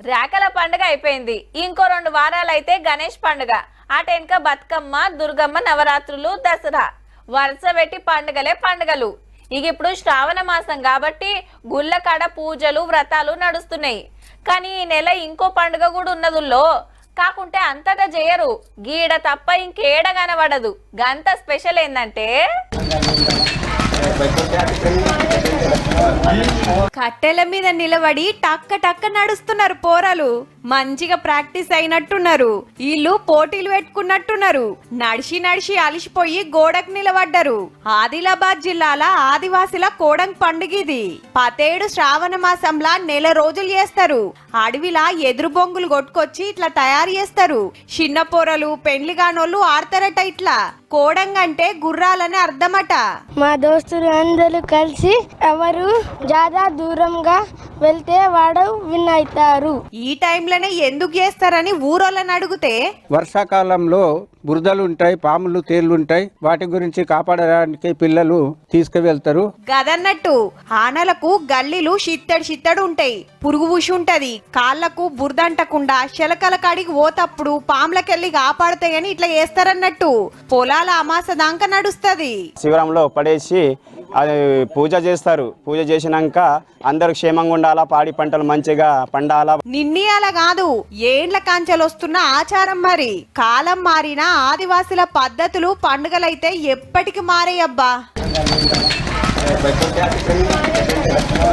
రేకల పండుగ అయిపోయింది. ఇంకో 2 వారాలైతే గణేష్ పండుగ, అటెనక బతుకమ్మ, దుర్గమ్మ నవరాత్రులు, దసరా వరుస పెట్టి పండుగలే పండుగలు. ఇక ఇప్పుడు శ్రావణ మాసం కాబట్టి గుళ్ళ కాడ పూజలు వ్రతాలు నడుస్తున్నాయి. కానీ ఈ నెల ఇంకో పండుగ కూడా ఉన్నదుల్లో, కాకుంటే అంతగా చేయరు. గీడ తప్ప ఇంకేడ కనబడదు. గంత స్పెషల్ ఏందంటే కట్టెల మీద నిలబడి టక్క టక్క నడుస్తున్నారు పోరలు. మంచిగా ప్రాక్టీస్ అయినట్టున్నారు. వీళ్ళు పోటీలు పెట్టుకున్నట్టున్నారు. నడిచి నడిచి అలిసిపోయి గోడకు నిలబడ్డారు. ఆదిలాబాద్ జిల్లాల ఆదివాసుల కోడంగ్ పండుగ ఇది. 17 శ్రావణ మాసంలా నెల రోజులు చేస్తారు. అడవిలా ఎదురు బొంగులు కొట్టుకొచ్చి ఇట్లా తయారు చేస్తారు. చిన్న పోరలు పెండ్లిగానోళ్ళు ఆడతారట. ఇట్లా కోడంగ్ అంటే గుర్రాలని అర్థమట. మా దోస్తులు అందరూ కలిసి ఎవరు జాదా దూరంగా వెళ్తే వాడు విన్ అవుతారు. ఈ టైంలోనే ఎందుకు చేస్తారని ఊరోళ్ళని అడిగితే, వర్షాకాలంలో బురదలు ఉంటాయి, పాములు తేళ్లు ఉంటాయి, వాటి గురించి కాపాడడానికి పిల్లలు తీసుకువెళ్తారు. గదన్నట్టు ఆనలకు గల్లీలు చిత్తడి ఉంటాయి. పురుగు ఊసి ఉంటది. కాళ్లకు బురదంటకుండా శలకల కాడికి పోతప్పుడు పాములకెళ్ళి కాపాడతాయని ఇట్లా చేస్తారన్నట్టు. పొలాల అమాస దాకా నడుస్తుంది. శివరంలో పడేసి అది పూజ చేస్తారు. పూజ చేసినాక అందరు క్షేమంగా ఉండాలా, పాడి పంటలు మంచిగా పండాలా. నిన్నీయాల కాదు, ఏండ్ల కాంచెలు వస్తున్న ఆచారం. మరి కాలం మారిన ఆదివాసుల పద్ధతులు పండుగలైతే ఎప్పటికి మారేయబ్బా.